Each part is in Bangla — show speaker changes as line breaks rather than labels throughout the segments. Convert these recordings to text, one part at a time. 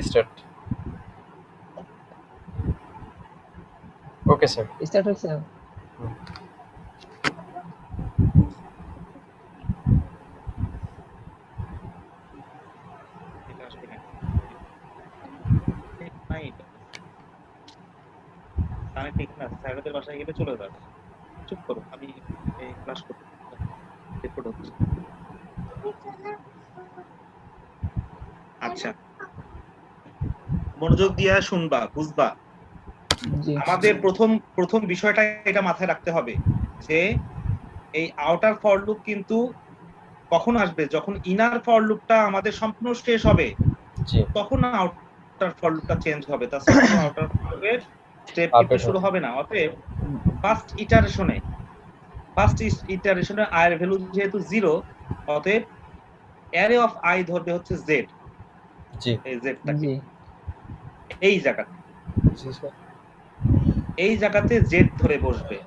স্টার্ট। Okay sir.
স্টার্ট হচ্ছে।
এটা আসবে না, ঠিক নাই এটা, কানে ঠিক না। স্যারদের বাসায় গেলে চলে যাবে। চুপ করো, আমি এই ক্লাস করতে রেকর্ড হচ্ছে। আচ্ছা, মনোযোগ দিয়ে শুনবা, বুঝবা।
জি
আমাদের প্রথম বিষয়টা এটা মাথায় রাখতে হবে যে এই আউটার ফর লুপ কিন্তু কখন আসবে, যখন ইনার ফর লুপটা আমাদের সম্পূর্ণ শেষ হবে,
জি।
তখন আউটার ফর লুপটা চেঞ্জ হবে। তাছাড়া কোনো আউটার ফর লুপের স্টেপ কিন্তু
আপডেট
শুরু
হবে।
হবে না। অতএব ফার্স্ট ইটারেশনে আই এর ভ্যালু যেহেতু 0, অতএব অ্যারে অফ আই ধরবে হচ্ছে জেড।
জি
এই জেডটাকে
জি
এই জায়গাতে
জি স্যার।
এই জায়গাতে জেড ধরে বসবে।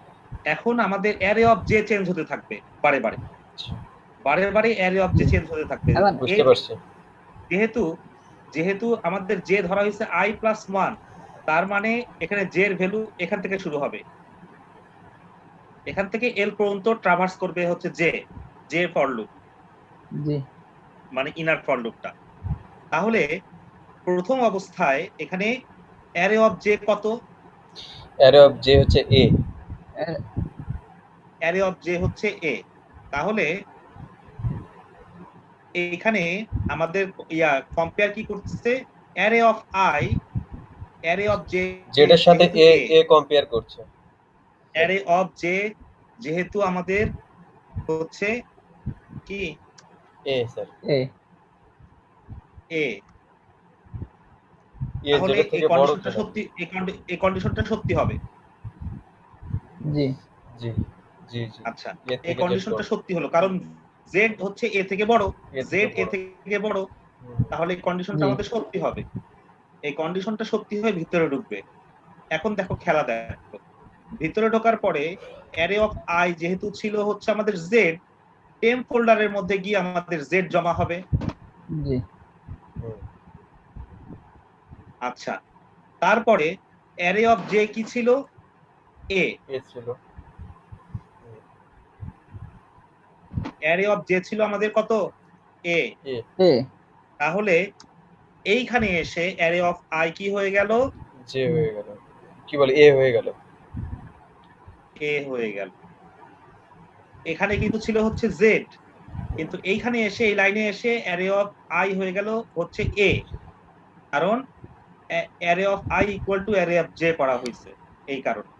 এখন আমাদের অ্যারে অফ জে চেঞ্জ হতে থাকবে বারে বারে
জি,
বারে বারে অ্যারে অফ জে চেঞ্জ হতে থাকবে।
এখন
বুঝতে
এর
পারছি।
যেহেতু যেহেতু আমাদের জে ধরা হয়েছে আই প্লাস 1, তার মানে এখানে জে এর ভ্যালু এখান থেকে শুরু হবে, এখান থেকে এল পর্যন্ত ট্রাভার্স করবে হচ্ছে জে ফর লুপ,
জি
মানে ইনার ফর লুপটা। তাহলে প্রথম অবস্থায় এখানে অ্যারে অফ জে কত?
অ্যারে অফ জে হচ্ছে এ।
অ্যারে অফ জে হচ্ছে এ। তাহলে এখানে আমাদের কম্পেয়ার কি করতেছে? Array of I, array of J
Z এর সাথে
যেহেতু
এ
এ,
এ কম্পেয়ার করছে।
অ্যারে অফ জে যেহেতু আমাদের হচ্ছে কি
এ স্যার।
এ
এ,
এ
তাহলে
জেড এর
এই
থেকে বড়
কন্ডিশনটা
কেন?
সত্যি, এই কন্ডিশনটা সত্যি হবে।
জি
জি জি জি।
আচ্ছা,
এ
এই
থেকে জেড
কন্ডিশনটা
বড়।
সত্যি হলো কারণ জেড হচ্ছে এ থেকে বড়,
এ থেকে
জেড এ
বড়।
থেকে বড়।
হুম,
তাহলে এই কন্ডিশনটা
জি
আমাদের সত্যি হবে। এই কন্ডিশনটা সত্যি হয়ে ভিতরে ঢুকবে। এখন দেখো খেলা দেখো, ভিতরে ঢোকার পরে অ্যারে অফ আই যেহেতু ছিল হচ্ছে আমাদের জেড, টেম্প ফোল্ডারের মধ্যে গিয়ে আমাদের জেড জমা হবে।
জি
হুম,
আচ্ছা, তারপরে অ্যারে অফ জে কি ছিল? এ।
এ ছিল। হুম,
অ্যারে অফ জে ছিল আমাদের কত? এ।
এ
এ
তাহলে এইখানে এসে অ্যারে অফ আই কি হয়ে গেল?
জে হয়ে গেল। কি বলে এ হয়ে গেল।
এ হয়ে গেল। এখানে কিন্তু ছিল হচ্ছে জেড, কিন্তু এইখানে এসে এই লাইনে এসে অ্যারে অফ আই হয়ে গেল হচ্ছে এ, কারণ array of I equal to array of J করা হয়েছে এই কারণে।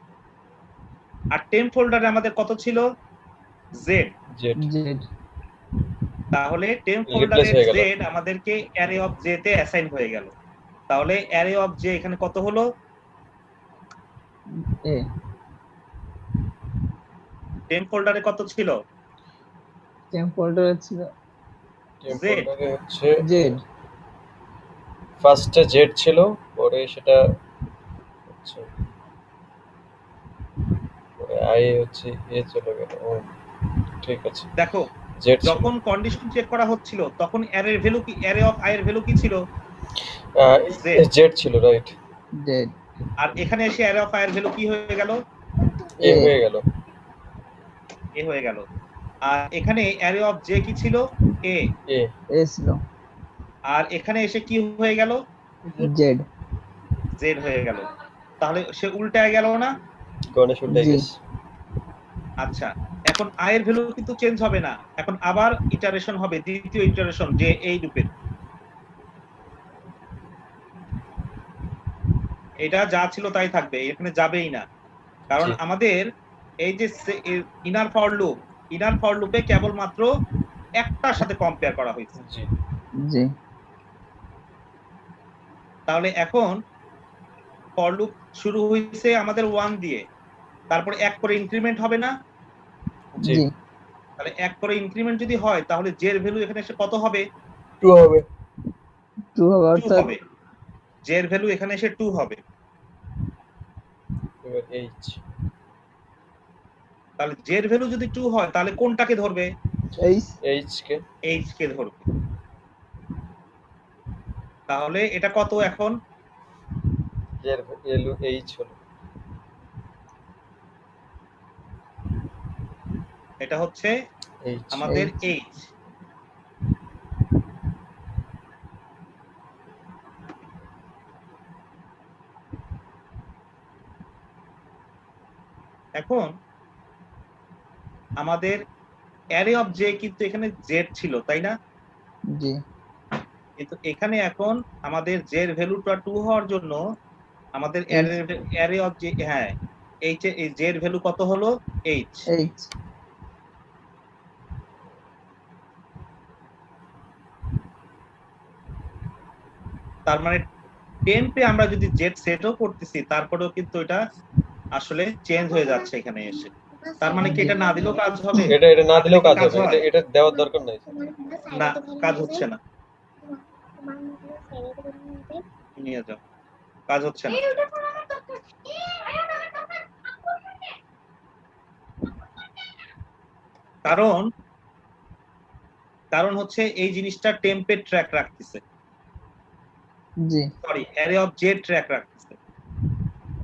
আর টেম্প ফোল্ডারে আমাদের কত ছিল? জেড।
জেড
জেড
তাহলে টেম্প
রিপ্লেস
ফোল্ডারের
হয়ে গেল।
জেড আমাদেরকে অ্যারে অফ জে তে অ্যাসাইন হয়ে গেল। তাহলে অ্যারে অফ জে এখানে কত হলো?
এ
টেম্প ফোল্ডারে কত ছিল?
টেম্প ফোল্ডারে ছিল
টেম্প
জেড।
ফোল্ডারে হচ্ছে
জেড
ফার্স্টে জেড ছিল, পরে সেটা হচ্ছে পরে আই হচ্ছে এ চলে গেল। ও ঠিক আছে।
দেখো,
জেড ছিল।
যখন কন্ডিশন চেক করা হচ্ছিল তখন অ্যারের ভ্যালু কি, অ্যারে অফ আই এর ভ্যালু কি ছিল? জেড।
জেড ছিল রাইট।
জেড
আর এখানে এসে অ্যারে অফ আই এর ভ্যালু কি হয়ে গেল?
এ
এ
হয়ে গেল।
এ হয়ে গেল। আর এখানে অ্যারে অফ জে কি ছিল? এ।
এ
এ ছিল
আর এখানে এসে কি হয়ে গেল?
জেড
জেড হয়ে গেল। তাহলে সে উল্টায় গেল না?
গণেশ উল্টাই
জি
গেছে।
আচ্ছা, এখন আই এর ভ্যালু কিন্তু চেঞ্জ হবে না, এখন আবার ইটারেশন হবে, দ্বিতীয় ইটারেশন যে এই লুপের। এটা যা ছিল তাই থাকবে, এখানে যাবেই না, কারণ
জি
আমাদের এই যে ইনার ফর লুপে কেবলমাত্র একটার সাথে কম্পেয়ার করা হয়েছে।
জি
জি
তাহলে এখন ফর লুপ শুরু হয়েছে আমাদের 1 দিয়ে, তারপরে 1 করে ইনক্রিমেন্ট হবে না?
জি।
জি
তাহলে 1 করে ইনক্রিমেন্ট যদি হয় তাহলে জে এর ভ্যালু এখানে এসে কত হবে?
2 হবে।
2 হবে
2
অর্থাৎ
হবে। জে এর ভ্যালু এখানে এসে 2 হবে।
এবার এইচ।
তাহলে জে এর ভ্যালু যদি 2 হয় তাহলে কোনটাকে ধরবে?
H
H K.
H K ধরবে। তাহলে এটা কত এখন?
এর ভ্যালু এইচ হলো।
এটা হচ্ছে
এইচ
আমাদের
H
এইচ। এখন আমাদের অ্যারে অফ জে কিন্তু এখানে জেড ছিল, তাই না?
জি
কিন্তু এখানে এখন আমাদের জের ভ্যালুটা 2 হওয়ার জন্য আমাদের অ্যারে অফ জে, হ্যাঁ, এইচ এর জের ভ্যালু কত হলো? এইচ।
H
তার মানে টেম্পে আমরা যদি জেড সেটও করতেছি তারপরেও কিন্তু এটা আসলে চেঞ্জ হয়ে যাচ্ছে এখানে এসে। তার মানে কি
জি
এটা না দিলেও কাজ হবে?
এটা না দিলেও
কি
কাজ হবে,
হয়?
এটা দেওয়ার দরকার নাই।
না, কাজ হচ্ছে না। নিয়ে যাও, কাজ হচ্ছে না। কারণ হচ্ছে এই জিনিসটা টেম্পে ট্র্যাক রাখতেছে,
G
sorry array of Z track রাখতেছে।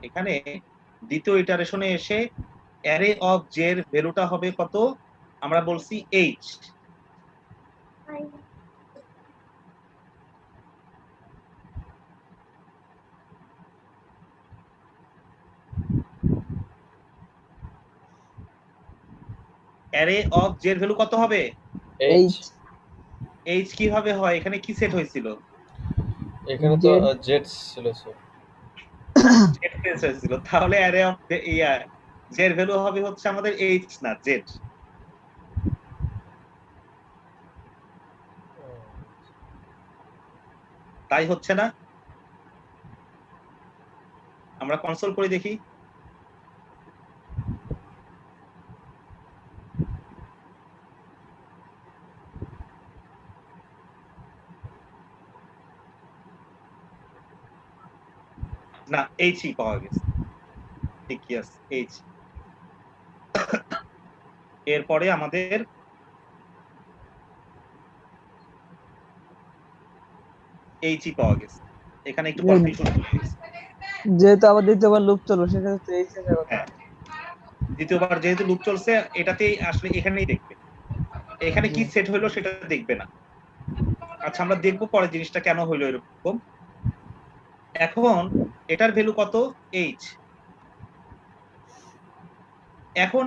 এখানে দ্বিতীয় ইটারেশনে এসে অ্যারে অফ জে এর ভ্যালুটা হবে কত? আমরা বলছি এইচ। অ্যারে অফ জে এর ভ্যালু কত হবে?
এইচ।
H
এইচ কিভাবে হয়? এখানে কি সেট হয়েছিল?
এখানে তো
Z
জেড ছিল স্যার।
জেড সেট হয়েছিল। তাহলে অ্যারে অফ জে এর ভ্যালু হবে হচ্ছে আমাদের এইচ না জেড। তাই হচ্ছে না? আমরা কনসোল করে দেখি। না, এইচই পাওয়া গেছে, ঠিকই আছে এইচ। এরপরে আমাদের এইচই পাওয়া গেছে। এখানে একটু কনফিউশন হয়ে গেছে।
যেহেতু আবার দ্বিতীয়বার লুপ চলবে সেক্ষেত্রে H এর কথা।
হ্যাঁ, দ্বিতীয়বার যেহেতু লুপ চলছে এটাতেই আসলে এখানেই দেখবে, এখানে
জি
কি সেট হইলো সেটা দেখবে না। আচ্ছা, আমরা দেখবো পরে জিনিসটা কেন হইলো এরকম। এখন এটার ভ্যালু কত? এইচ। এখন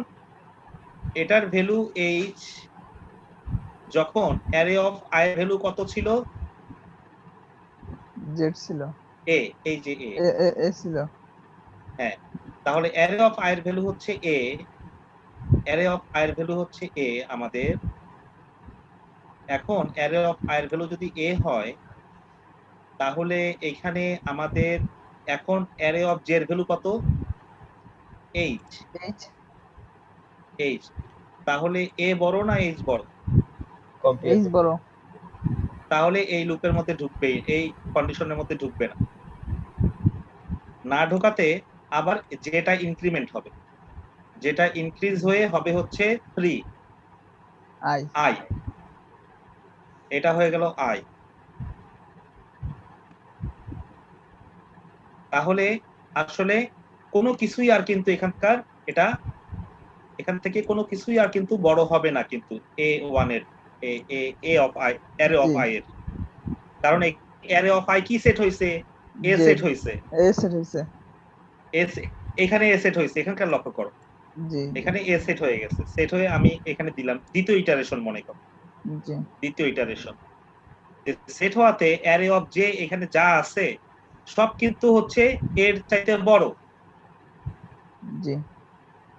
এটার ভ্যালু এইচ যখন অ্যারে অফ আই এর ভ্যালু কত ছিল?
Z ছিল
এ, এই যে এ।
A ছিল
হ্যাঁ, তাহলে অ্যারে অফ আই এর ভ্যালু হচ্ছে এ, অ্যারে অফ আই এর ভ্যালু হচ্ছে এ আমাদের। এখন অ্যারে অফ আই এর ভ্যালু যদি এ হয় তাহলে এখানে আমাদের এখন অ্যারে অফ জে এর ভ্যালু কত? এইচ।
H
এইচ, তাহলে এ বড় না এইচ বড়?
কম্পেয়ার
H বড়
তাহলে এই লুপের মধ্যে ঢুকবে, এই কন্ডিশনের মধ্যে ঢুকবে না। না ঢোকাতে আবার যেটা ইনক্রিমেন্ট হবে, যেটা ইনক্রিজ হয়ে হবে হচ্ছে 3
I
আই। এটা হয়ে গেল আই। তাহলে আসলে কোনো কিছুই আর কিন্তু এখানকার এটা এখান থেকে কোনো কিছুই আর কিন্তু বড় হবে না কিন্তু A1 এর A of I, array
G
of I এর। কারণ অ্যারে অফ আই কি সেট হইছে? এ
Z
সেট হইছে।
A সেট হয়েছে
এখানে এ সেট হইছে, এখানকার লক্ষ্য করো,
জি
এখানে এ সেট হয়ে গেছে। সেট হয়ে আমি এখানে দিলাম দ্বিতীয় ইটারেশন, মনে করো
জি
দ্বিতীয় ইটারেশন। সেট হওয়াতে অ্যারে অফ জে এখানে যা আছে সব কিন্তু হচ্ছে এর চাইতে বড়।
জি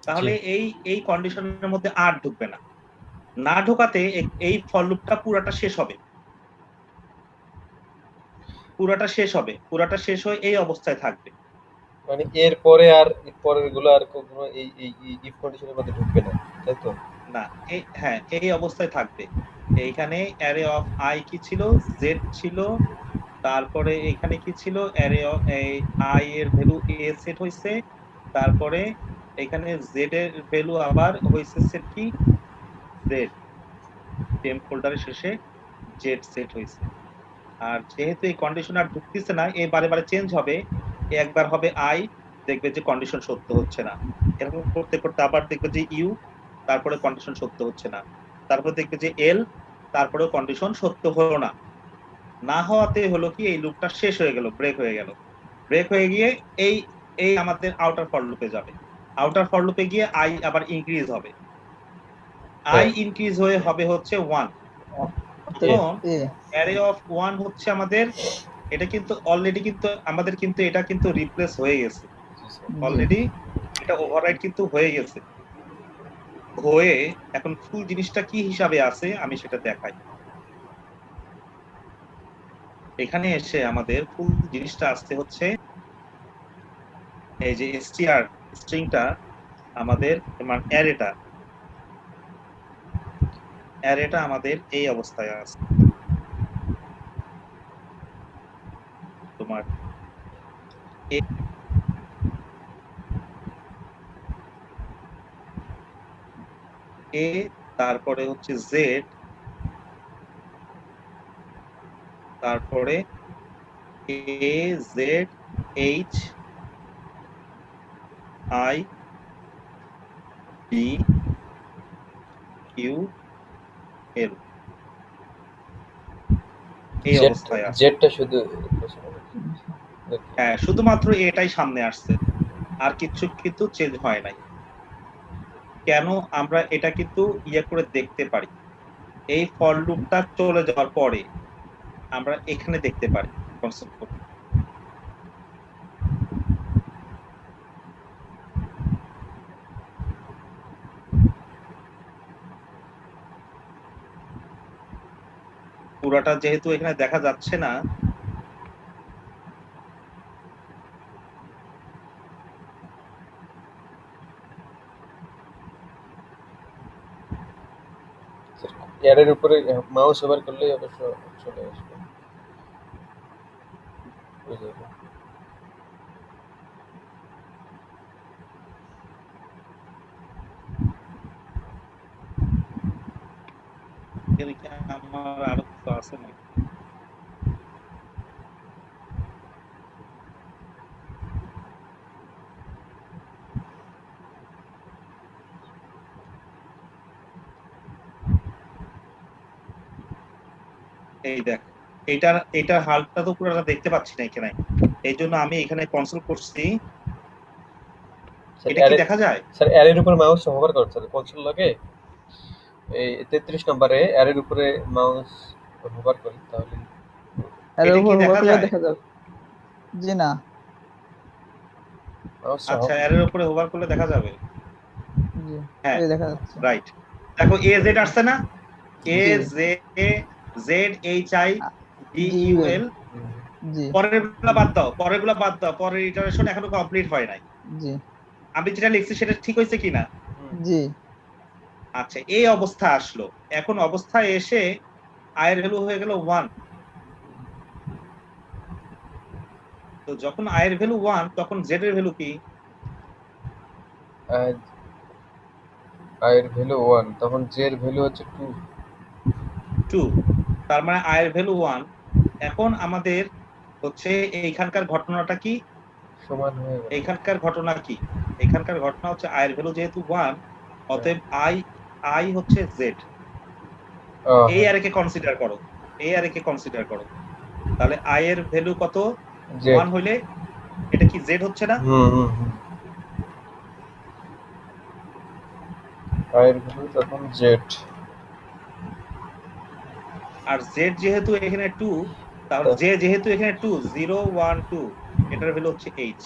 তাহলে এই কন্ডিশনের মধ্যে আর ঢুকবে না। না ঢোকাতে এই ফর লুপটা পুরাটা শেষ হবে, পুরাটা শেষ হয়ে এই অবস্থায় থাকবে।
মানে এর পরে আর পরের গুলো আর কখনো এই এই ইফ কন্ডিশনের মধ্যে ঢুকবে না, তাই তো?
না, হ্যাঁ, এই অবস্থায় থাকবে। এইখানে অ্যারে অফ আই কি ছিল? জেড ছিল। তারপরে এখানে কি ছিল? অ্যারে অফ আই এর ভ্যালু এ সেট হইছে। তারপরে এখানে জেড এর ভ্যালু আবার হইছে সেট কি? জেড। টেম্প ফোল্ডারের শেষে জেড সেট হইছে। আর যেহেতু এই কন্ডিশন আর ঢুকতেছে না, এ বারে বারে চেঞ্জ হবে। একবার হবে আই, দেখবে যে কন্ডিশন সত্য হচ্ছে না। এরকম করতে করতে আবার দেখবে যে ইউ, তারপরে কন্ডিশন সত্য হচ্ছে না। তারপর দেখবে যে এল, তারপরেও কন্ডিশন সত্য হলো না। না হওয়াতে হলো কি, এই লুপটা শেষ হয়ে গেল, ব্রেক হয়ে গেল। ব্রেক হয়ে গিয়ে এই এই আমাদের আউটার ফর লুপে যাবে। আউটার ফর লুপে গিয়ে আই আবার ইনক্রিজ হবে। আই ইনক্রিজ হয়ে হবে হচ্ছে 1। এখন অ্যারে অফ 1 হচ্ছে আমাদের, এটা কিন্তু অলরেডি কিন্তু আমাদের কিন্তু এটা কিন্তু রিপ্লেস হয়ে গেছে অলরেডি, এটা ওভাররাইট কিন্তু হয়ে গেছে। হয়ে এখন ফুল জিনিসটা কি হিসাবে আছে আমি সেটা দেখাই। এখানে এসে আমাদের ফুল জিনিসটা আসতে হচ্ছে এই যে str স্ট্রিংটা আমাদের, মানে অ্যারেটা আমাদের এই অবস্থায় আছে। তোমার এ, তারপরে হচ্ছে জেড, তারপরে A Z H I D Q L, এই অবস্থায় আছে।
জেডটা শুধু
হ্যাঁ, শুধুমাত্র এটাই সামনে আসছে, আর কিছু কিন্তু চেঞ্জ হয় নাই। কেন আমরা এটা কিন্তু ইয়ে করে দেখতে পারি, এই ফর লুপটা চলে যাওয়ার পরে আমরা এখানে দেখতে পারি কনসেপ্ট করে। পুরাটা যেহেতু এখানে দেখা যাচ্ছে না,
এর উপরে মাউস ওভার করলেই অবশ্য চলে আসবে। বুঝে যাবে।
এদিকে আমার আরো কিছু আছে না। এই দেখ, এইটার হালটা তো পুরোটা দেখতে পাচ্ছি না এখানে, এই জন্য আমি এখানে কনসোল করছি। এটা কি দেখা যায়?
স্যার এর উপরে মাউস হোভার করতে হবে কনসোল লগে, এই 33 নম্বরে এর উপরে মাউস হোভার করি তাহলে
এটা কি দেখা যায়?
দেখা যাবে। জি না।
মাউস
আচ্ছা, এর উপরে হোভার করলে দেখা যাবে।
জি,
হ্যাঁ,
এই দেখা যাচ্ছে।
রাইট। দেখো এ জেড আসছে না, A
G
Z H I D U L.
G
পরের গুলা বাদ দাও, পরের গুলা বাদ দাও, পরের ইটারেশন এখনো কমপ্লিট হয় নাই।
জি
আমি যেটা লিখছি সেটা ঠিক হয়েছে কিনা?
জি
আচ্ছা, এই অবস্থা আসলো। এখন অবস্থায় এসে আয়ের ভ্যালু হয়ে গেল 1। তো যখন আয়ের ভ্যালু 1, তখন জেড এর ভ্যালু কি?
আয়ের ভ্যালু 1, তখন জে এর ভ্যালু হচ্ছে 2।
2। তার মানে আয়ের ভ্যালু 1। এখন আমাদের হচ্ছে এইখানকার ঘটনাটা কি?
সমান হয়ে গেল।
এইখানকার ঘটনা কি? এখানকার ঘটনা হচ্ছে আয়ের ভ্যালু যেহেতু 1, অতএব আই হচ্ছে জেড। এই অ্যারেকে কনসিডার করো, এই অ্যারেকে কনসিডার করো। তাহলে আই এর ভ্যালু কত? 1 হইলে এটা কি জেড হচ্ছে না?
আয়ের ভ্যালু তখন জেড।
আর জেড যেহেতু এখানে 2, তাহলে জে যেহেতু এখানে 2, 0 1 2, এটার ভ্যালু হচ্ছে এইচ।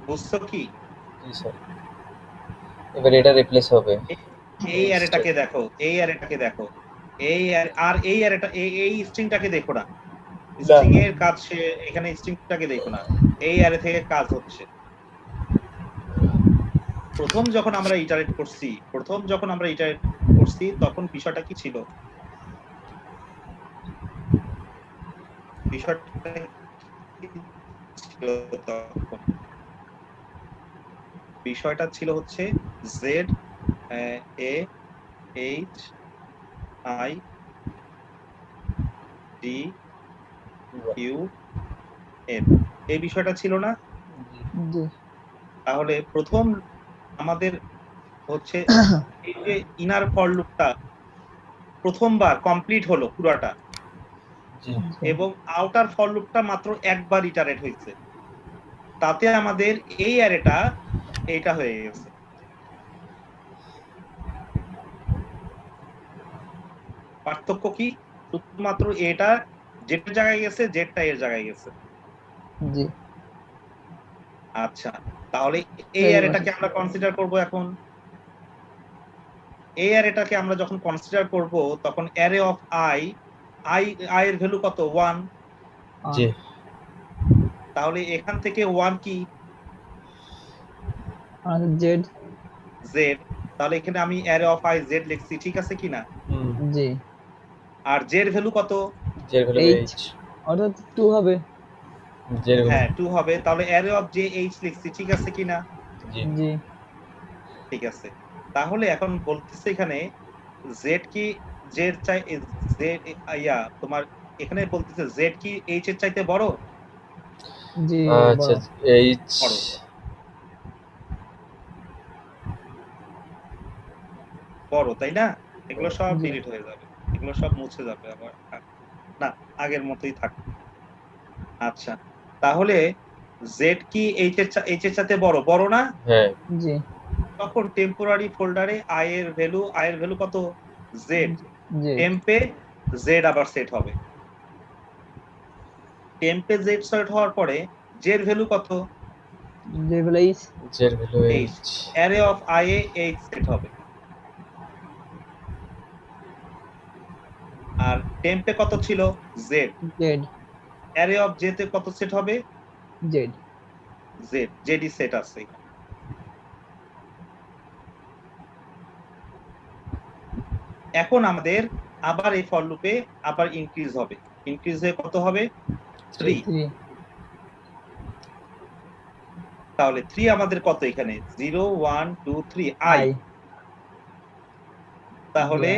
বুঝছো কি?
জি স্যার। এবার এটা রিপ্লেস হবে।
এই অ্যারেটাকে দেখো, এই অ্যারেটাকে দেখো, এই আর এই অ্যারেটা, এই স্ট্রিংটাকে দেখো না। স্ট্রিং এর কাজ এখানে স্ট্রিংটাকে দেখো না, এই অ্যারে থেকে কাজ হচ্ছে। প্রথম যখন আমরা ইটারেট করছি তখন বিষয়টা কি ছিল? বিষয়টা ছিল হচ্ছে Z A H I D Q N, এই বিষয়টা ছিল না?
জি
তাহলে প্রথম আমাদের হচ্ছে এই যে ইনার ফর লুপটা প্রথমবার কমপ্লিট হলো পুরাটা,
জি
এবং আউটার ফর লুপটা মাত্র একবার ইটারেট হয়েছে, তাতে আমাদের এই অ্যারেটা এইটা হয়ে গেছে। পার্থক্য কি? শুধুমাত্র এটা জেডের জায়গায় গেছে, জেডটা এর জায়গায় গেছে।
জি
আচ্ছা, তাহলে এই অ্যারেটাকে আমরা কনসিডার করব এখন। এই অ্যারেটাকে আমরা যখন কনসিডার করব তখন array of I I I এর ভ্যালু কত? 1।
জি
তাহলে এখান থেকে 1 কি?
আর জেড
জেড। তাহলে এখানে আমি অ্যারে অফ আই জেড লিখছি, ঠিক আছে কিনা?
জি
আর জেড ভ্যালু কত?
জের ভ্যালু
এইচ
এইচ,
অর্থাৎ 2 হবে।
জের
হ্যাঁ
ভ্যালু
2 হবে। তাহলে অ্যারে অফ জে এইচ লিখছি, ঠিক আছে কিনা?
জি
জি
ঠিক আছে। তাহলে এখন বলতেছে এখানে জেড কি জেড চাই জেড তোমার এখানে বলতেছে জেড কি এইচ এর চাইতে বড়?
জি
আচ্ছা
বড়।
এইচ
বড় বড়, তাই না? এগুলো সব
জি
ডিলিট হয়ে যাবে, এগুলো সব মুছে যাবে আবার। না, আগের মতোই থাক। আচ্ছা, তাহলে জেড কি এইচ এর সাথে বড় বড় না?
হ্যাঁ
জি
তখন টেম্পোরারি ফোল্ডারে আই এর ভ্যালু কত? জেড।
জি
টেম্পে জেড আবার সেট হবে। টেম্পে জেড সেট হওয়ার পরে জেড ভ্যালু কত?
জি বলে এইচ
জের value
H.
H,
array of I A H set হবে। আর টেম্পে কত ছিল? Z.
Z
array of J তে কত সেট হবে?
Z
Z. জেডি সেট আছে। এখন আমাদের আবার এই ফর লুপে আবার ইনক্রিজ হবে। ইনক্রিজ হয়ে কত হবে? 3।
3
তাহলে 3 আমাদের কত এখানে? 0 1 2 3 আই।
আই
তাহলে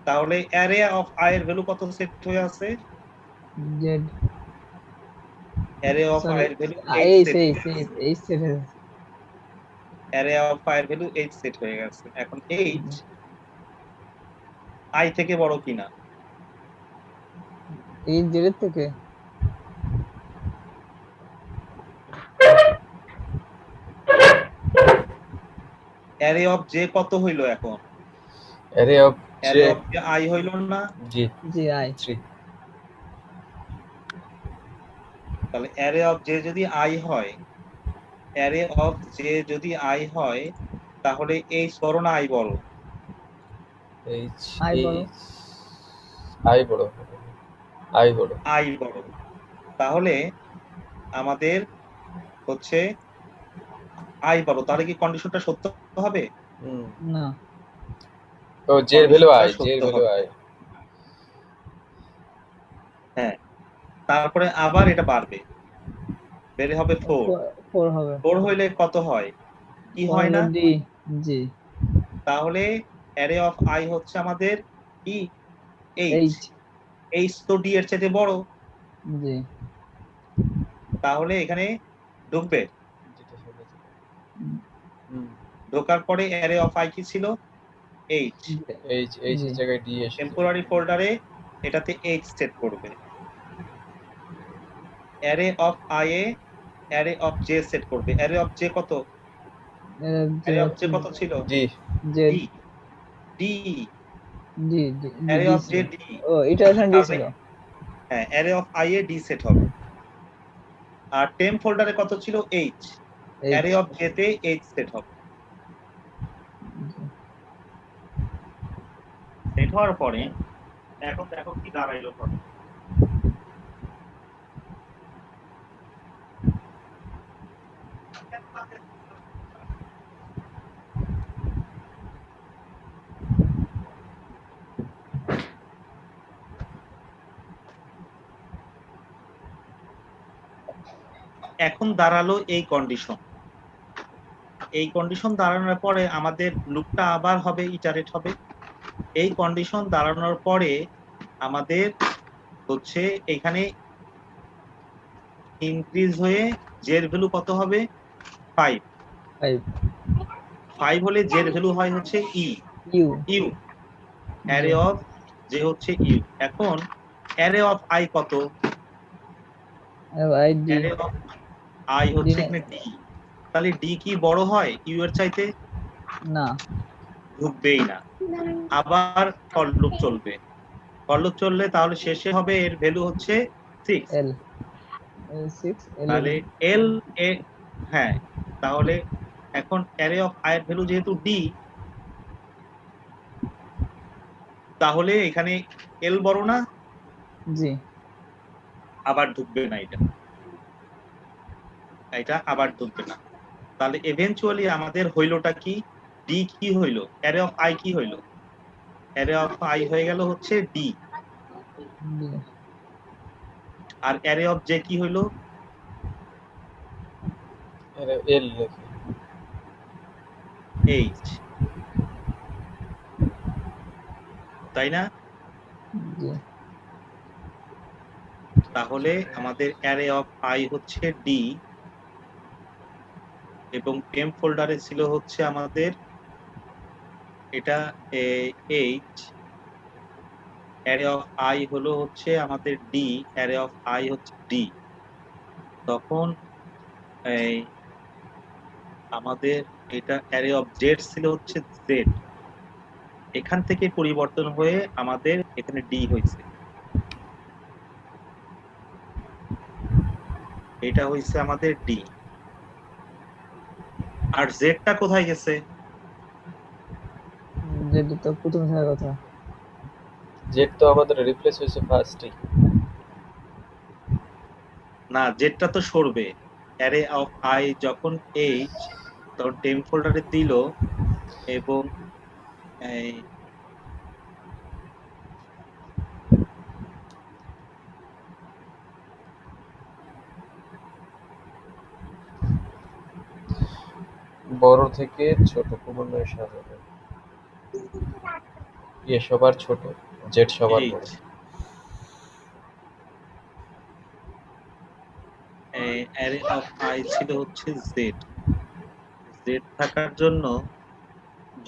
তাহলে অ্যারে অফ আই এর ভ্যালু কত সেট হয়ে আছে?
Z
array of I
sorry
এর ভ্যালু 8
এইচ
সেট
এইচ
হয়ে
এইচ
গেছে।
H set
array of I এর ভ্যালু 8 সেট হয়ে গেছে। এখন 8 আই থেকে বড় কিনা?
এইচ জেড থেকে
অ্যারে অফ জে কত হইলো এখন?
Array of
array
J
of J I হইলো না?
জি
জি আই
3
তাহলে অ্যারে অফ জে যদি আই হয়, অ্যারে অফ জে যদি আই হয়, তাহলে এইচ বড় না আই বড়?
এইচ
আই বড়
এইচ আই বড়, আই বড়
আই বড়। তাহলে আমাদের হচ্ছে আই বড়, তাহলে কি কন্ডিশনটা সত্য হবে?
না
ও জের ভ্যালু
কন্ডিশনটা
আই, জের
সত্য
ভ্যালু
হবে।
আই।
হ্যাঁ, তারপরে আবার এটা বাড়বে, বেড়ে হবে 4।
4 হবে
4 হইলে কত হয়? কি
4
হয়
হলো
না?
ডি জি
তাহলে অ্যারে অফ আই হচ্ছে আমাদের কি? এইচ।
এইচ
এইচ তো ডি এর চাইতে বড়,
জি
তাহলে এখানে ঢুকবে। ঢোকার পরে অ্যারে অফ আই কি ছিল? এইচ।
এইচ এইচ এর
জি
জায়গায় ডি এসেছে।
টেম্পোরারি ফোল্ডারে এটাতে এইচ সেট করবে। Array of I A array of J set করবে। অ্যারে অফ জে কত? অ্যারে অফ জে কত ছিল?
D
Z
D. D.
G G G
array
D
of
ছিল
জে ডি।
ও ইটারেশন ডি
তাহলে
ছিল
হ্যাঁ, array of I A D set হবে। আর টেম্প ফোল্ডারে কত ছিল? H.
H
array of J তে এইচ সেট হবে। সেট হওয়ার পরে এখন দেখো কি দাঁড়াইলো পরে। এখন দাঁড়ালো এই কন্ডিশন। এই কন্ডিশন দাঁড়ানোর পরে আমাদের লুপটা আবার হবে, ইটারেট হবে। এই কন্ডিশন দাঁড়ানোর পরে আমাদের হচ্ছে এখানে ইনক্রিজ হয়ে জের ভ্যালু কত হবে? 5।
5
5 হলে জের ভ্যালু হয় হচ্ছে
ইউ
ইউ, অ্যারে অফ যে হচ্ছে ইউ। এখন অ্যারে অফ আই কত?
I D
array of I হচ্ছে এখানে ডি। তাহলে ডি কি বড় হয় ইউ এর চাইতে?
না,
ঢুকবেই না। আবার ফর লুপ চলবে। ফর লুপ চললে তাহলে শেষে হবে এর ভ্যালু হচ্ছে 6।
এল 6 এল
তাহলে এল এ, হ্যাঁ, তাহলে এখন অ্যারে অফ আই এর ভ্যালু যেহেতু ডি, তাহলে এখানে এল বড় না?
জি
আবার ঢুকবে না, এটা আবার ঢুকবে না। তাহলে ইভেনচুয়ালি আমাদের হইলোটা কি? ডি কি হইলো? অ্যারে অফ আই কি হইলো? অ্যারে অফ আই হয়ে গেল হচ্ছে ডি। আর অ্যারে অফ জে কি হইলো?
এল নাকি?
এইচ, তাই না?
জি
তাহলে আমাদের অ্যারে অফ আই হচ্ছে ডি এবং টেম্প ফোল্ডারে ছিল হচ্ছে আমাদের এটা এইচ, অ্যারে অফ আই হলো হচ্ছে আমাদের ডি, অ্যারে অফ আই হচ্ছে ডি। তখন এই আমাদের এটা অ্যারে অফ জেড ছিল হচ্ছে জেড। এখান থেকে পরিবর্তন হয়ে আমাদের এখানে ডি হয়েছে। এটা হয়েছে আমাদের ডি। আর জেডটা কোথায় গেছে?
যেটা তো প্রথম থাকার কথা।
জেড তো আমাদের রিপ্লেস হয়েছে ফার্স্টেই।
না, জেডটা তো সরবে। অ্যারে অফ আই যখন এইচ তখন টেম্প ফোল্ডারে দিল এবং এই
বড় থেকে ছোট ক্রমান্বয়ে সাজাবে। সবার ছোট, জেড সবার বড়।
অ্যারে অফ আই ছিল হচ্ছে জেড। জেড থাকার জন্য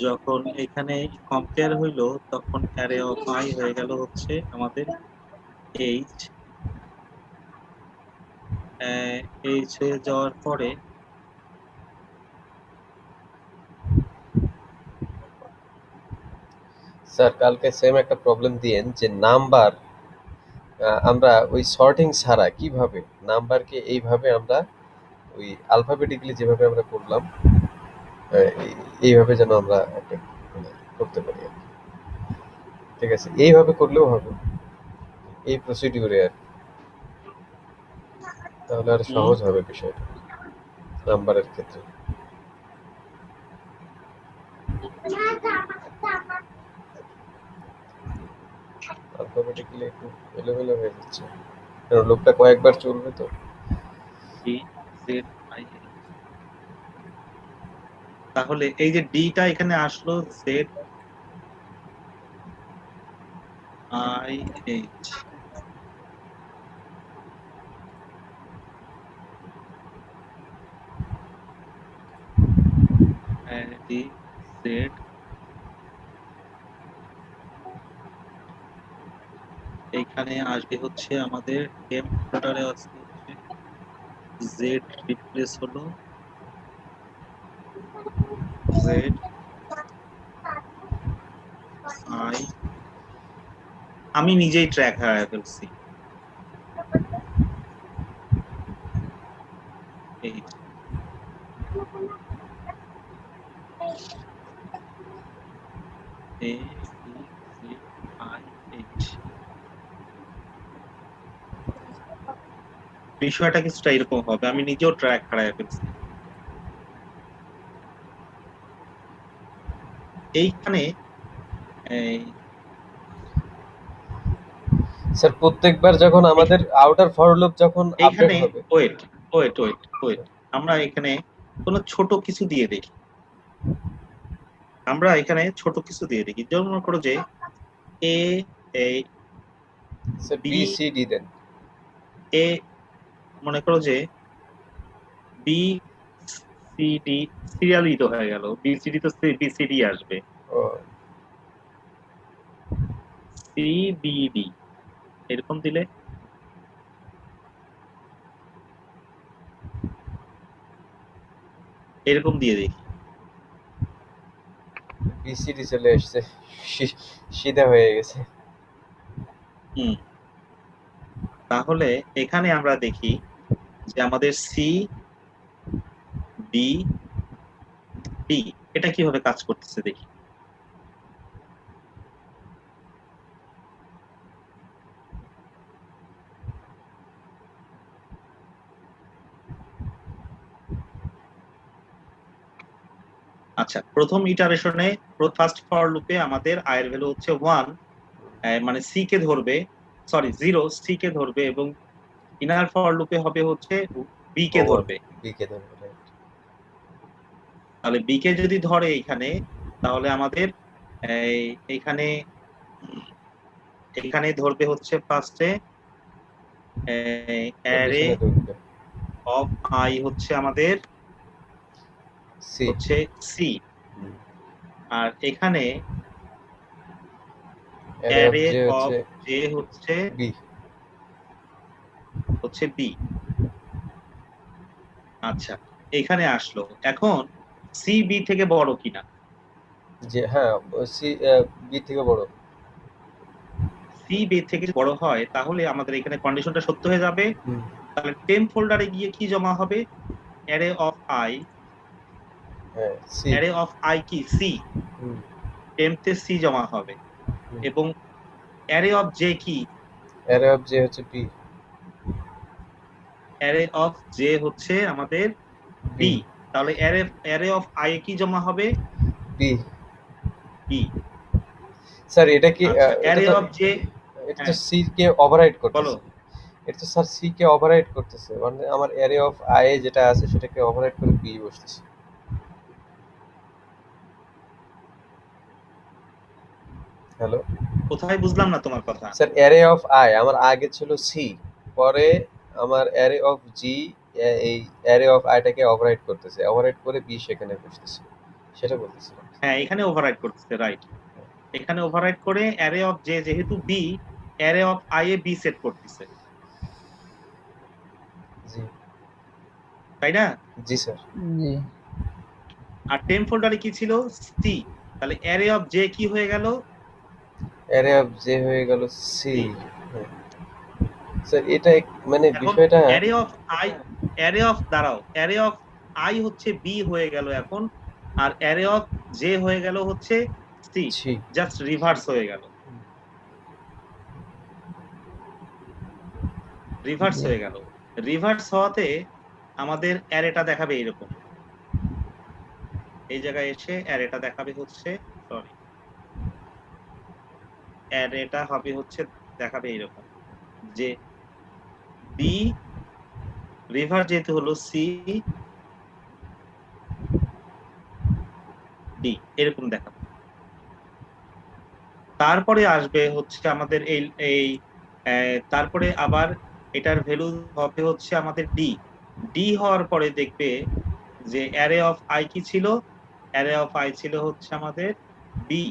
যখন এখানে কম্পেয়ার হইলো তখন অ্যারে অফ আই হয়ে গেল হচ্ছে আমাদের এইচ। এইচ হয়ে যাওয়ার পরে
স্যার কালকে সেম একটা প্রবলেম দিয়েন যে নাম্বার আমরা ওই সর্টিং ছাড়া কিভাবে নাম্বারকে এইভাবে আমরা ওই আলফাবেটিক্যালি যেভাবে আমরা করলাম এইভাবে যেন আমরা একটা করতে পারি আর কি। ঠিক আছে, এইভাবে করলেও হবে, এই প্রসিডিউরে আর কি। তাহলে আর সহজ হবে বিষয়টা নাম্বারের ক্ষেত্রে। আলফাবেটিক্যালি একটু এলোমেলো হয়ে যাচ্ছে কারণ লোকটা কয়েকবার চলবে তো।
তাহলে এই যে ডিটা এখানে আসলো Z I H, D Z, এইখানে আসবে হচ্ছে আমাদের টেম্প ফোল্ডারে আসবে হচ্ছে জেড রিপ্লেস হলো জেড আই। আমি নিজেই ট্র্যাক হারায় ফেলছি। H A D Z I H. বিষয়টা কিছুটা এরকম হবে, আমি নিজেও ট্র্যাক হারায় ফেলছি। এইখানে
স্যার প্রত্যেকবার যখন আমাদের আউটার ফর লুপ যখন আপডেট
এইখানে
হবে
ওয়েট ওয়েট ওয়েট ওয়েট আমরা এখানে কোনো ছোট কিছু দিয়ে দেখি। আমরা এখানে ছোট কিছু দিয়ে দেখি। যেমন মনে করো যে A
sir
B
B C D then.
এ মনে করো যে বি সি ডি সিরিয়ালই তো হয়ে গেল, বি সি ডি তো বি সি ডি আসবে,
ও
সি বি ডি এরকম দিলে এরকম দিয়ে দেখি।
বি সি ডি চলে এসছে, সিধা হয়ে গেছে।
হুম, তাহলে এখানে আমরা দেখি যে আমাদের সি বি ডি এটা কিভাবে কাজ করতেছে দেখি। আচ্ছা, প্রথম ইটারেশনে ফার্স্ট ফর লুপে আমাদের i এর ভ্যালু হচ্ছে 1, মানে সি কে ধরবে, সরি 0 সি কে ধরবে, এবং ইনার ফর লুপে হবে হচ্ছে বি কে
ওভার
ধরবে।
বি কে ধরবে, right?
তাহলে বি কে যদি ধরে এখানে, তাহলে আমাদের এইখানে এখানে ধরবে হচ্ছে ফার্স্টে অ্যারে
কন্ডিশনে ঢুকবে
অফ আই হচ্ছে আমাদের
সি।
হচ্ছে সি, আর এখানে
array of
array
J
of
হচ্ছে
জে হচ্ছে
বি।
বি। আচ্ছা, এখানে আসলো। এখন সি বি থেকে বড় কিনা?
যে হ্যাঁ, সি বি থেকে বড়।
সি বি থেকে বড় হয় তাহলে আমাদের এখানে কন্ডিশনটা সত্য হয়ে যাবে।
হুম,
তাহলে টেম্প ফোল্ডারে গিয়ে কি জমা হবে? অ্যারে অফ আই,
হ্যাঁ সি।
অ্যারে অফ আই কি সি,
হুম,
টেম্পতে সি জমা হবে।
হুম।
এবং অ্যারে অফ জে কি?
অ্যারে অফ জে হচ্ছে বি।
অ্যারে অফ জে হচ্ছে আমাদের
বি।
বি। তাহলে অ্যারে অফ আই কি জমা হবে?
বি।
বি।
স্যার এটা কি
আচ্ছা,
এটা
অ্যারে
তো
অফ জে,
এটা তো
হ্যাঁ
সি কে ওভাররাইড
বলো।
করতেছে। এটা তো স্যার সি কে ওভাররাইড করতেছে, মানে আমার অ্যারে অফ আই যেটা আছে সেটাকে ওভাররাইড করে বি বসতেছে। হ্যালো
কোথায় বুঝলাম না তোমার কথা?
স্যার, অ্যারে অফ আই আমার আগে ছিল সি, পরে আমার অ্যারে অফ জি এই অ্যারে অফ আইটাকে ওভাররাইড করতেছে, ওভাররাইড করে বি সেখানে বসতেছে, সেটা বলতেছিলাম।
হ্যাঁ, এখানে ওভাররাইড করতেছে, রাইট। এখানে ওভাররাইড করে অ্যারে অফ জে যেহেতু B, array of I A B set করতেছে,
জি।
তাই না?
জি স্যার।
জি।
আর টেম্প ফোল্ডারে কি ছিল? সি। তাহলে অ্যারে অফ জে কি হয়ে গেল?
অ্যারে অফ জে হয়ে গেল সি।
সি।
স্যার এটা মানে
এখন
বিষয়টা
array of I, array of দাঁড়াও, অ্যারে অফ আই হচ্ছে বি হয়ে গেল এখন, আর অ্যারে অফ জে হয়ে গেল হচ্ছে সি।
ছি।
জাস্ট রিভার্স হয়ে গেল, রিভার্স
জি।
হয়ে গেল। রিভার্স হওয়াতে আমাদের অ্যারেটা দেখাবে এরকম, এই জায়গায় এসে অ্যারেটা দেখাবে হচ্ছে, সরি, অ্যারেটা হবে হচ্ছে দেখাবে এরকম যে বি রিভার্স যেহেতু হলো সি ডি এরকম দেখাবে। তারপরে আসবে হচ্ছে আমাদের এই এই তারপরে আবার এটার ভ্যালু হবে হচ্ছে আমাদের ডি। ডি হওয়ার পরে দেখবে যে অ্যারে অফ আই কি ছিল? অ্যারে অফ আই ছিল হচ্ছে আমাদের বি।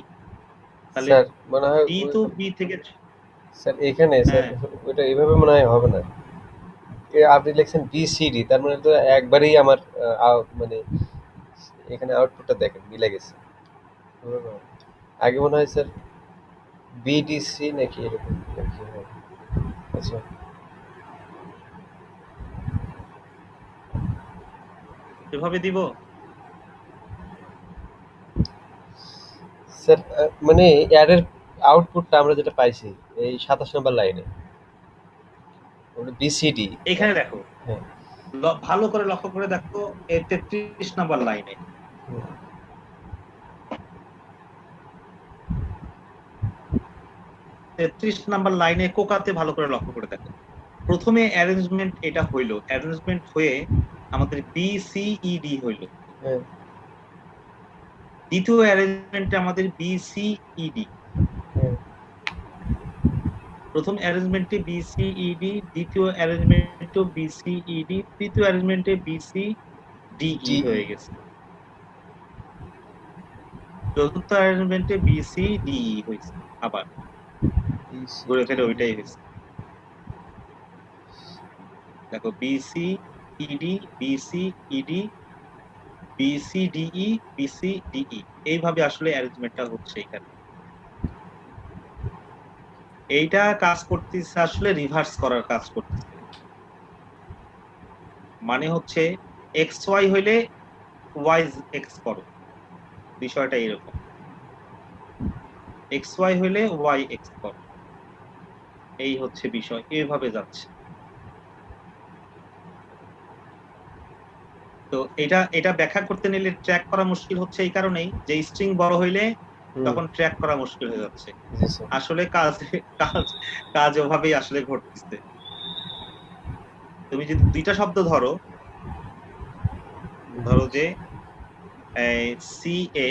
তাহলে
স্যার মনে হয়
ডি তো বি থেকে,
স্যার এখানে স্যার
হ্যাঁ
ওইটা এভাবে মনে হয় হবে না। আপনি লিখছেন বি সি ডি, তার মানে তো একবারেই আমার মানে এখানে আউটপুটটা দেখেন মিলে গেছে। এভাবে হবে। আগে মনে হয় স্যার বিডিসি নাকি এরকম নাকি হবে। আচ্ছা
এভাবে দিব।
স্যার, মানে অ্যাডের আউটপুটটা আমরা যেটা পাইছি এই 27 নম্বর লাইনে ওটা বিসিডি।
এখানে দেখো,
হ্যাঁ।
ভালো করে লক্ষ্য করে দেখো, 33 নাম্বার লাইনে,
হুম,
33 নাম্বার লাইনে কোকাতে ভালো করে লক্ষ্য করে দেখো। প্রথমে অ্যারেঞ্জমেন্ট এটা হইলো, অ্যারেঞ্জমেন্ট হয়ে আমাদের বি সি ই ডি হইল।
হ্যাঁ
দ্বিতীয় অ্যারেঞ্জমেন্টে আমাদের বি সি ই ডি।
হ্যাঁ
প্রথম অ্যারেঞ্জমেন্টে বি সি ই ডি, দ্বিতীয় অ্যারেঞ্জমেন্টে বি সি ই ডি, তৃতীয় অ্যারেঞ্জমেন্টে B C D E
D
হয়ে গেছে। চতুর্থ অ্যারেঞ্জমেন্টে বি সি ডি ই হয়েছে, আবার ঘুরে ফিরে ওইটাই হয়েছে। দেখো B C E D, B C E D, B C D E, B C D E, এইভাবে আসলে অ্যারেঞ্জমেন্টটা হচ্ছে এখানে। এইটা কাজ করতেছে আসলে রিভার্স করার কাজ করতেছে, মানে হচ্ছে এক্স ওয়াই হইলে ওয়াই এক্স করো, বিষয়টা এরকম। এক্স ওয়াই হইলে ওয়াই এক্স করো, এই হচ্ছে বিষয়, এইভাবে যাচ্ছে। তো এটা ব্যাখ্যা করতে নিলে ট্র্যাক করা মুশকিল হচ্ছে এই কারণেই যে স্ট্রিং বড় হইলে তখন ট্র্যাক করা মুশকিল হয়ে যাচ্ছে। আসলে কাজ কাজ কাজ ওভাবেই আসলে ঘটতেছে। তুমি যদি দুইটা শব্দ ধরো যে সি এ,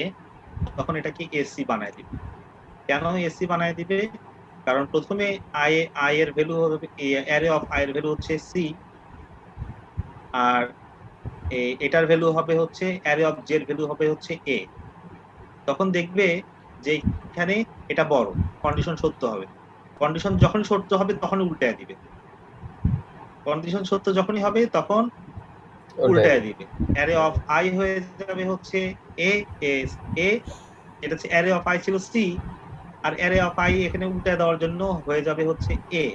তখন এটাকে এসি বানায় দিবে। কেন এসি বানায় দিবে? কারণ প্রথমে আই এর ভ্যালু হবে, অ্যারে অফ আই এর ভ্যালু হচ্ছে সি, আর এটার ভ্যালু হবে হচ্ছে অ্যারে অফ জে এর ভ্যালু হবে হচ্ছে এ। তখন দেখবে যে এখানে এটা বড়, কন্ডিশন সত্য হবে। কন্ডিশন যখন সত্য হবে তখন উল্টায় দিবে, কন্ডিশন সত্য যখনই হবে তখন উল্টায় দিবে। অ্যারে অফ আই হয়ে যাবে হচ্ছে এ এস এ, এটা হচ্ছে অ্যারে অফ আই ছিল সি, আর অ্যারে অফ আই এখানে উল্টায় দেওয়ার জন্য হয়ে যাবে হচ্ছে এ,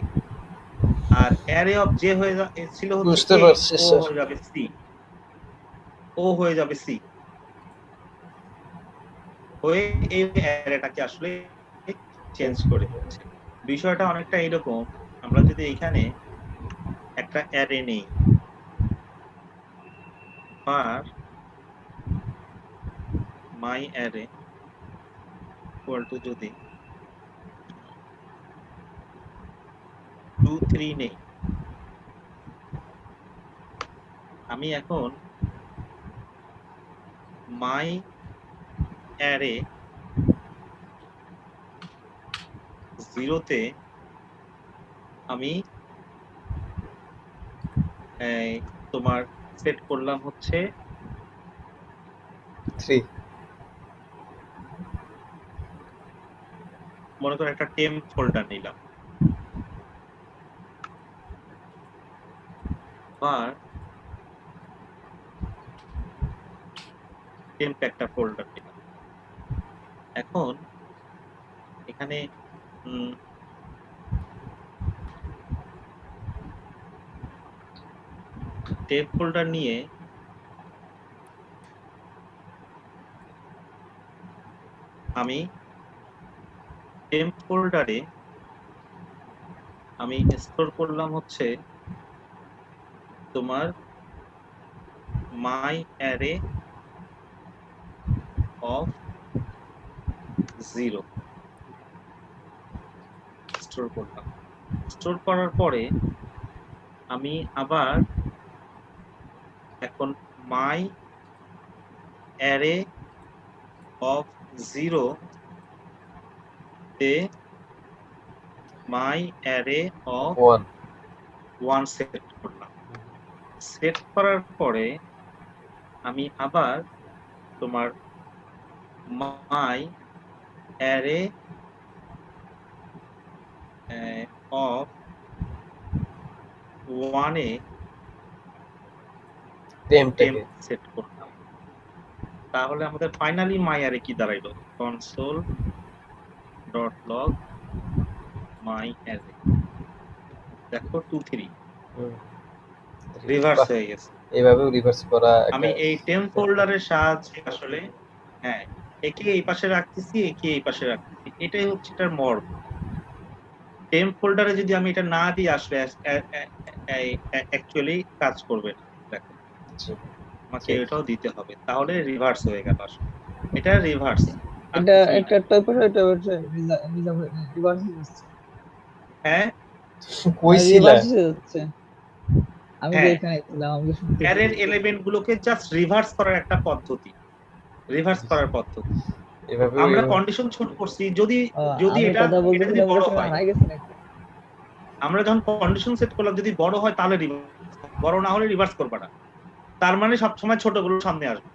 আর অ্যারে অফ জে হয়ে ছিল হচ্ছে
বুঝতে
এ,
পারছি
ও
স্যার।
হয়ে যাবে সি, ও হয়ে যাবে সি, হয়ে এই অ্যারেটাকে আসলে চেঞ্জ করে দিচ্ছে। বিষয়টা অনেকটা এরকম, আমরা যদি এখানে একটা অ্যারে নেই, আর মাই অ্যারে ইকুয়াল টু যদি 2 3 নেই, আমি এখন মাই অ্যারে 0 তে আমি তোমার সেট করলাম হচ্ছে
3।
মনে করো একটা টেম্প ফোল্ডার নিলাম, আর টেম্প একটা ফোল্ডার নিলাম। এখন এখানে টেম্প ফোল্ডার নিয়ে আমি টেম্প ফোল্ডারে আমি স্টোর করলাম হচ্ছে তোমার মাই অ্যারে অফ 0 স্টোর করলাম। স্টোর করার পরে আমি আবার এখন মাই অ্যারে অফ 0 তে মাই অ্যারে অফ 1 সেট করলাম। সেট করার পরে আমি আবার তোমার মাই অ্যারে অফ 1 এ টেম্প সেট করলাম। তাহলে আমাদের ফাইনালি মাই অ্যারে কি দাঁড়াইলো? Console dot log my array, দেখো 2 3 রিভার্স হয়ে গেছে।
এইভাবেও রিভার্স করা
আমি এই টেম্প ফোল্ডারের সাহায্যে আসলে একে এই পাশে রাখতেছি, একে এই পাশে রাখতেছি, এটাই হচ্ছে এটার মর্ম। টেম্প ফোল্ডারে যদি আমি এটা না দিই আসলে অ্যাকচুয়ালি কাজ করবে না। দেখো আমাকে এটাও দিতে হবে, তাহলে রিভার্স হয়ে গেল আসলে। এটা রিভার্স,
এটা একটা টাইপের রিভার্স হচ্ছে।
হ্যাঁ
কইছিলা
রিভার্স হচ্ছে। আমি যে
হ্যাঁ,
এখানে ছিলাম আমি তো শুনতেছি।
অ্যারের এলিমেন্ট গুলোকে জাস্ট রিভার্স করার একটা পদ্ধতি, রিভার্স করার পদ্ধতি।
এভাবে
আমরা
এভাবে
কন্ডিশন ছোট করছি, যদি যদি
আমি
এটা
কথা
এটা যদি
বলতেছিলাম
বড়
এটা শুনে
হয়,
হারাই গেছে নাকি?
আমরা যখন কন্ডিশন সেট করলাম যদি বড় হয় তাহলে রিভার্স, বড় না হলে রিভার্স করবা না। তার মানে সবসময় ছোটগুলো সামনে আসবে।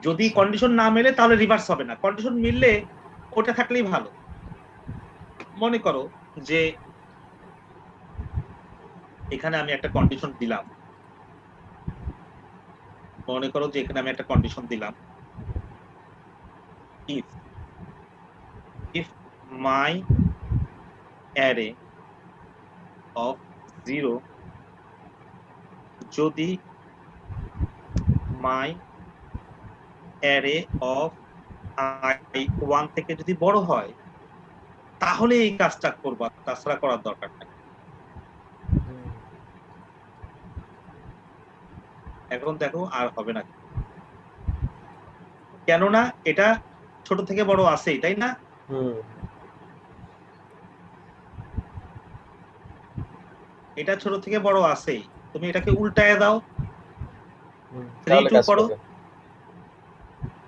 যদি
আচ্ছা।
কন্ডিশন না মেলে তাহলে রিভার্স হবে না, কন্ডিশন মিললে ওটা থাকলেই ভালো। মনে করো যে এখানে আমি একটা কন্ডিশন দিলাম, মনে করো যে এখানে আমি একটা কন্ডিশন দিলাম, if if my array of 0 যদি my array of i 1 থেকে যদি বড় হয় তাহলে এই কাজটা করবা, তাছাড়া করার দরকার নাই। এখন দেখো আর হবে না, কেননা এটা ছোট থেকে বড় আছেই, তাই না?
হুম।
এটা ছোট থেকে বড় আছেই, তুমি এটাকে উল্টায় দাও, 3
তাহলে
2
কাজ
করো,
করবে।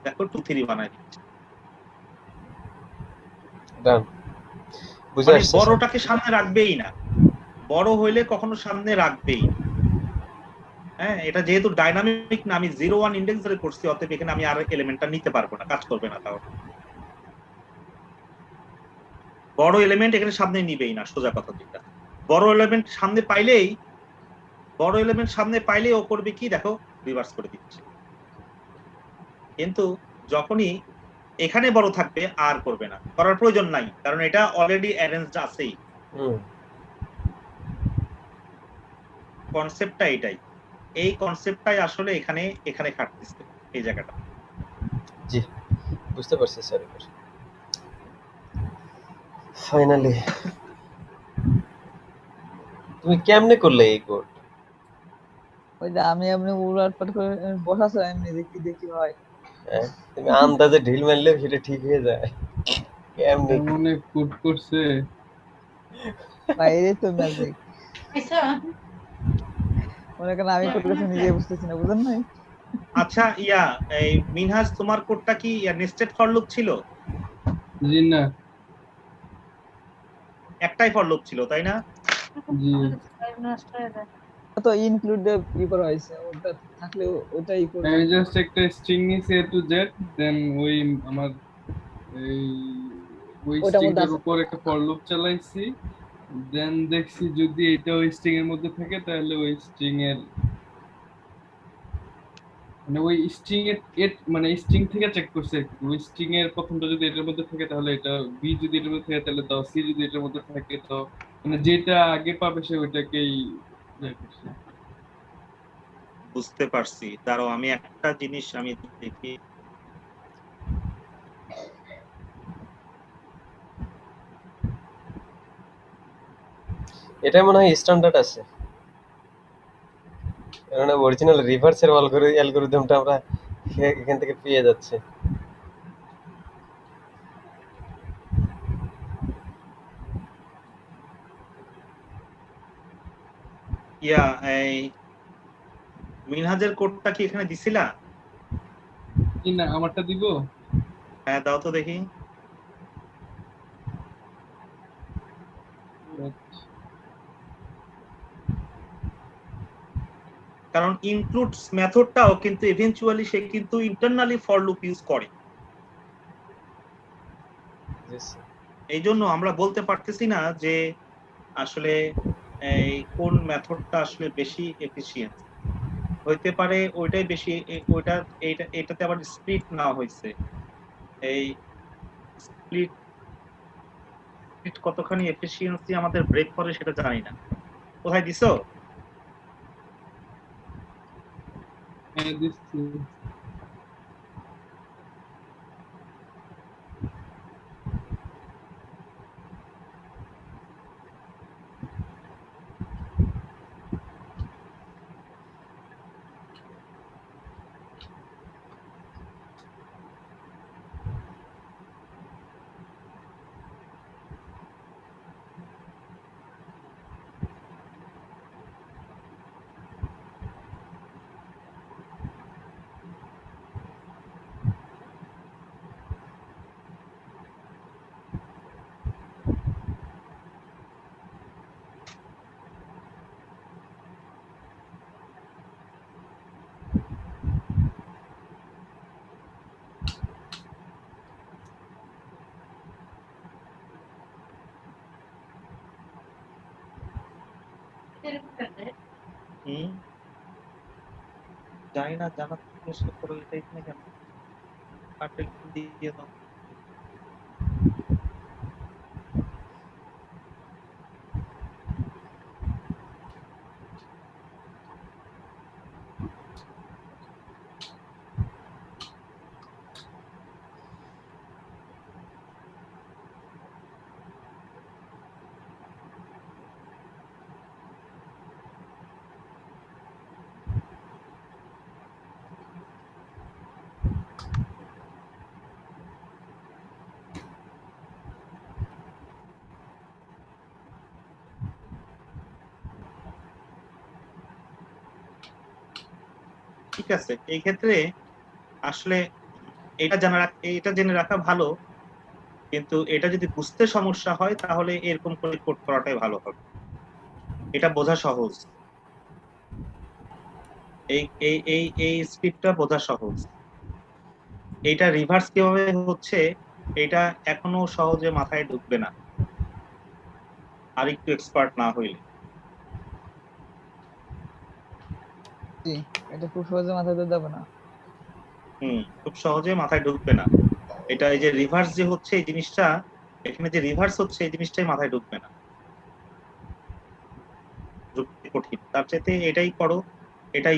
দেখো 2 3 বানাই দিচ্ছে।
ডান। বুঝে
মানে
আসছে স্যার।
বড়টাকে সামনে রাখবেই না, বড় হইলে কখনো সামনে রাখবেই না। হ্যাঁ, এটা যেহেতু ডাইনামিক না, আমি 0 1 ইন্ডেক্স ধরে করছি, অতএব এখানে আমি আর এলিমেন্টটা নিতে পারবো না, কাজ করবে না। তাহলে বড় এলিমেন্ট এখানে সামনে নিবেই না, সোজা কথা যেটা। বড় এলিমেন্ট সামনে পাইলেই, বড় এলিমেন্ট সামনে পাইলেই ও করবে কি দেখো, রিভার্স করে দিচ্ছে। কিন্তু যখনই এখানে বড় থাকবে আর করবে না, করার প্রয়োজন নাই, কারণ এটা অলরেডি অ্যারেঞ্জড আছেই।
হুম।
কনসেপ্টটা এটাই, এই কনসেপ্টটাই আসলে এখানে এখানে খাটতেছে এই জায়গাটা।
জি, বুঝতে পারছি স্যার এবার। ফাইনালি। তুমি কেমনে করলে এই কোড?
ওই যে আমি এমনি উলটপাট করে বসাছো এমনি দেখি দেখি হয়।
হ্যাঁ, তুমি আন্দাজে ঢিল মারলে সেটা ঠিক হয়ে যায়। কেমনে কি?
এমন এক কোড করছে।
বাইরে তো ম্যাজিক মনে করেন আমি কোড করছি নিজে বুঝতেছি না, বুঝেন নাই?
আচ্ছা এই মিনহাজ, তোমার কোডটা কি নেস্টেড ফর লুপ ছিল?
জি না।
একটাই ফর লুপ ছিল, তাই না?
জি।
তো ইনক্লুড ই করা হয়েছে, ওটা থাকলে ওটাই করবে।
আমি জাস্ট একটা স্ট্রিং নিয়েছি এ টু জেড, দেন ওই আমার এই ওই
ওটার মধ্যে
স্ট্রিংটার
আছে।
উপর একটা ফর লুপ চালাইছি, দেন দেখছি যদি এটা ওই স্ট্রিং এর মধ্যে থাকে তাহলে ওই স্ট্রিং এর মানে ওই স্ট্রিং এর মানে স্ট্রিং থেকে চেক করছে আর কি। ওই স্ট্রিং এর প্রথমটা যদি এটার মধ্যে থাকে তাহলে এটা, বি যদি এটার মধ্যে থাকে তাহলে দাও, সি যদি এটার মধ্যে থাকে তো মানে যেটা আগে পাবে সে ওইটাকেই ইয়ে করছে।
বুঝতে পারছি, দাঁড়াও আমি একটা জিনিস আমি দেখি।
এটা মনে হয় স্ট্যান্ডার্ড আছে, কারণ অরিজিনাল রিভার্সের অ্যালগরিদমটা আমরা এখান থেকে পেয়ে যাচ্ছি।
এই মিনহাজের কোডটা কি এখানে দিছিলা?
কি না আমারটা দিব?
হ্যাঁ দাও তো দেখি। কারণ ইনক্লুডস মেথডটাও কিন্তু ইভেন্চুয়ালি সে কিন্তু ইন্টারনালি ফর লুপ ইউজ করে, এই জন্য আমরা বলতে পারতেছি না যে আসলে এই কোন মেথডটা আসলে বেশি এফিশিয়েন্ট। হইতে পারে ওইটাই বেশি, ওইটা এটাতে আবার স্প্লিট না হয়েছে, এই স্প্লিট কতখানি এফিশিয়েন্সি আমাদের ব্রেক করে সেটা জানি না। কোথায় দিছো?
হ্যাঁ দিচ্ছি।
হুম, জানি না, জানার চেষ্টা করো, এটা এখানে কেন কাটটা একটু দিয়ে দাও। ঠিক আছে, এই ক্ষেত্রে আসলে এটা জেনে রাখা ভালো, কিন্তু এটা যদি বুঝতে সমস্যা হয় তাহলে এরকম করে কোড করাটাই ভালো হবে। এটা বোঝা সহজ, এই স্ক্রিপ্টটা বোঝা সহজ। এইটা রিভার্স কিভাবে হচ্ছে এটা এখনো সহজে মাথায় ঢুকবে না আর একটু এক্সপার্ট না হইলে।
জি, এটা খুব সহজে মাথায় ধরে যাবে না।
খুব সহজে মাথায় ঢুকবে না। এটা এই যে রিভার্স যে হচ্ছে এই জিনিসটা, এখানে যে রিভার্স হচ্ছে এই জিনিসটাই মাথায় ঢুকবে না, ঢুকতে কঠিন। তার চাইতে এটাই করো, এটাই